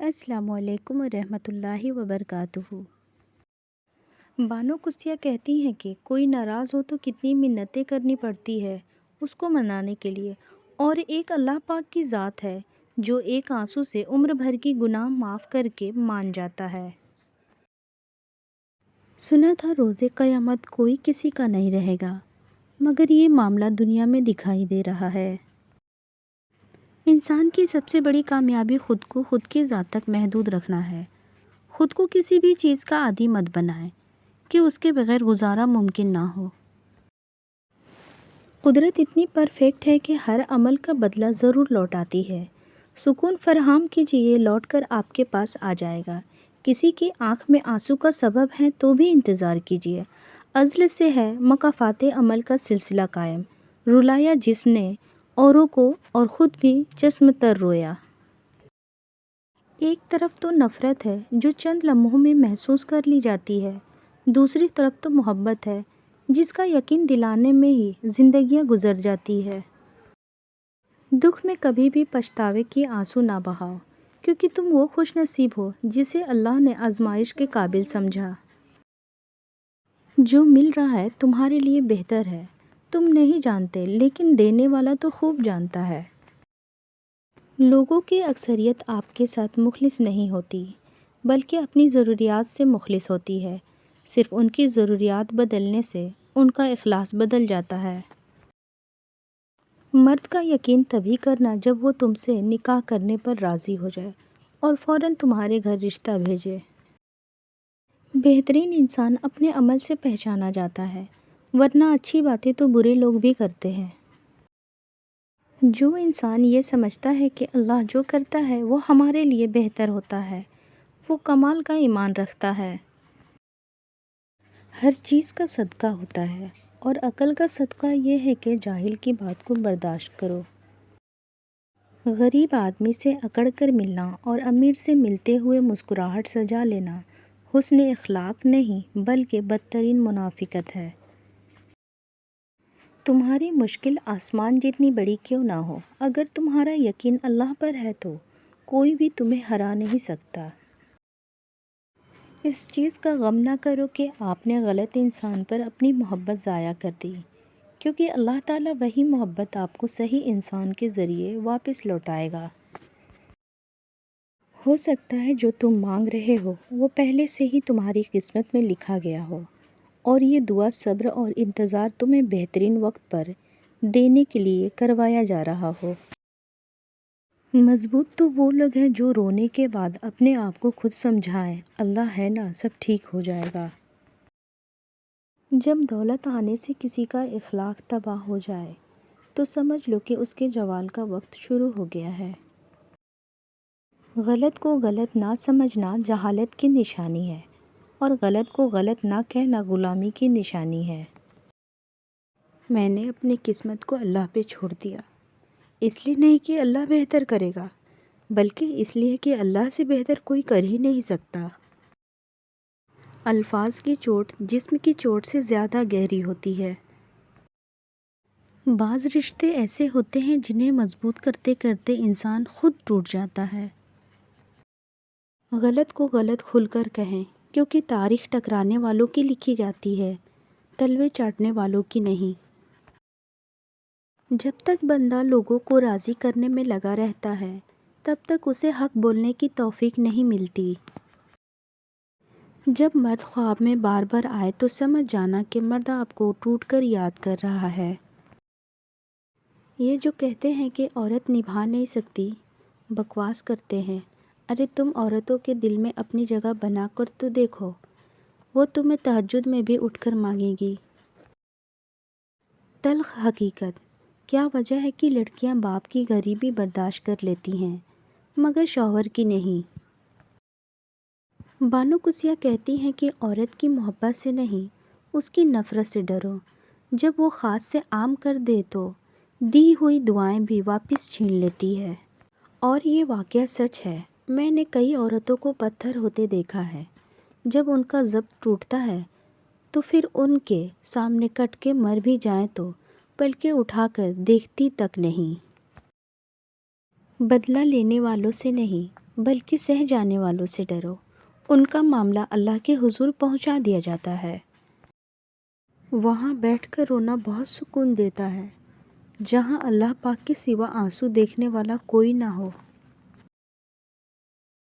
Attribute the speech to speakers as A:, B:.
A: السلام علیکم ورحمۃ اللہ وبرکاتہ۔ بانو قدسیہ کہتی ہیں کہ کوئی ناراض ہو تو کتنی منتیں کرنی پڑتی ہے اس کو منانے کے لیے، اور ایک اللہ پاک کی ذات ہے جو ایک آنسو سے عمر بھر کی گناہ معاف کر کے مان جاتا ہے۔ سنا تھا روز قیامت کوئی کسی کا نہیں رہے گا، مگر یہ معاملہ دنیا میں دکھائی دے رہا ہے۔ انسان کی سب سے بڑی کامیابی خود کو خود کی ذات تک محدود رکھنا ہے۔ خود کو کسی بھی چیز کا عادی مت بنائیں کہ اس کے بغیر گزارا ممکن نہ ہو۔ قدرت اتنی پرفیکٹ ہے کہ ہر عمل کا بدلہ ضرور لوٹ آتی ہے۔ سکون فراہم کیجیے، لوٹ کر آپ کے پاس آ جائے گا۔ کسی کی آنکھ میں آنسو کا سبب ہے تو بھی انتظار کیجیے، ازل سے ہے مکافات عمل کا سلسلہ قائم۔ رلایا جس نے اوروں کو اور خود بھی چشم تر رویا۔ ایک طرف تو نفرت ہے جو چند لمحوں میں محسوس کر لی جاتی ہے، دوسری طرف تو محبت ہے جس کا یقین دلانے میں ہی زندگیاں گزر جاتی ہے۔ دکھ میں کبھی بھی پچھتاوے کی آنسو نہ بہاؤ، کیونکہ تم وہ خوش نصیب ہو جسے اللہ نے آزمائش کے قابل سمجھا۔ جو مل رہا ہے تمہارے لیے بہتر ہے، تم نہیں جانتے لیکن دینے والا تو خوب جانتا ہے۔ لوگوں کی اکثریت آپ کے ساتھ مخلص نہیں ہوتی، بلکہ اپنی ضروریات سے مخلص ہوتی ہے۔ صرف ان کی ضروریات بدلنے سے ان کا اخلاص بدل جاتا ہے۔ مرد کا یقین تبھی کرنا جب وہ تم سے نکاح کرنے پر راضی ہو جائے اور فوراً تمہارے گھر رشتہ بھیجے۔ بہترین انسان اپنے عمل سے پہچانا جاتا ہے، ورنہ اچھی باتیں تو برے لوگ بھی کرتے ہیں۔ جو انسان یہ سمجھتا ہے کہ اللہ جو کرتا ہے وہ ہمارے لیے بہتر ہوتا ہے، وہ کمال کا ایمان رکھتا ہے۔ ہر چیز کا صدقہ ہوتا ہے، اور عقل کا صدقہ یہ ہے کہ جاہل کی بات کو برداشت کرو۔ غریب آدمی سے اکڑ کر ملنا اور امیر سے ملتے ہوئے مسکراہٹ سجا لینا حسن اخلاق نہیں بلکہ بدترین منافقت ہے۔ تمہاری مشکل آسمان جتنی بڑی کیوں نہ ہو، اگر تمہارا یقین اللہ پر ہے تو کوئی بھی تمہیں ہرا نہیں سکتا۔ اس چیز کا غم نہ کرو کہ آپ نے غلط انسان پر اپنی محبت ضائع کر دی، کیونکہ اللہ تعالیٰ وہی محبت آپ کو صحیح انسان کے ذریعے واپس لوٹائے گا۔ ہو سکتا ہے جو تم مانگ رہے ہو وہ پہلے سے ہی تمہاری قسمت میں لکھا گیا ہو، اور یہ دعا صبر اور انتظار تمہیں بہترین وقت پر دینے کے لیے کروایا جا رہا ہو۔ مضبوط تو وہ لوگ ہیں جو رونے کے بعد اپنے آپ کو خود سمجھائیں، اللہ ہے نا، سب ٹھیک ہو جائے گا۔ جب دولت آنے سے کسی کا اخلاق تباہ ہو جائے تو سمجھ لو کہ اس کے زوال کا وقت شروع ہو گیا ہے۔ غلط کو غلط نہ سمجھنا جہالت کی نشانی ہے، اور غلط کو غلط نہ کہنا غلامی کی نشانی ہے۔ میں نے اپنی قسمت کو اللہ پہ چھوڑ دیا، اس لیے نہیں کہ اللہ بہتر کرے گا، بلکہ اس لیے کہ اللہ سے بہتر کوئی کر ہی نہیں سکتا۔ الفاظ کی چوٹ جسم کی چوٹ سے زیادہ گہری ہوتی ہے۔ بعض رشتے ایسے ہوتے ہیں جنہیں مضبوط کرتے کرتے انسان خود ٹوٹ جاتا ہے۔ غلط کو غلط کھل کر کہیں، کیونکہ تاریخ ٹکرانے والوں کی لکھی جاتی ہے، تلوے چاٹنے والوں کی نہیں۔ جب تک بندہ لوگوں کو راضی کرنے میں لگا رہتا ہے تب تک اسے حق بولنے کی توفیق نہیں ملتی۔ جب مرد خواب میں بار بار آئے تو سمجھ جانا کہ مرد آپ کو ٹوٹ کر یاد کر رہا ہے۔ یہ جو کہتے ہیں کہ عورت نبھا نہیں سکتی، بکواس کرتے ہیں۔ ارے تم عورتوں کے دل میں اپنی جگہ بنا کر تو دیکھو، وہ تمہیں تہجد میں بھی اٹھ کر مانگے گی۔ تلخ حقیقت کیا وجہ ہے کہ لڑکیاں باپ کی غریبی برداشت کر لیتی ہیں مگر شوہر کی نہیں؟ بانو قدسیہ کہتی ہیں کہ عورت کی محبت سے نہیں، اس کی نفرت سے ڈرو۔ جب وہ خاص سے عام کر دے تو دی ہوئی دعائیں بھی واپس چھین لیتی ہے۔ اور یہ واقعہ سچ ہے، میں نے کئی عورتوں کو پتھر ہوتے دیکھا ہے۔ جب ان کا ضبط ٹوٹتا ہے تو پھر ان کے سامنے کٹ کے مر بھی جائیں تو پلکیں اٹھا کر دیکھتی تک نہیں۔ بدلہ لینے والوں سے نہیں بلکہ سہ جانے والوں سے ڈرو، ان کا معاملہ اللہ کے حضور پہنچا دیا جاتا ہے۔ وہاں بیٹھ کر رونا بہت سکون دیتا ہے، جہاں اللہ پاک کے سوا آنسو دیکھنے والا کوئی نہ ہو۔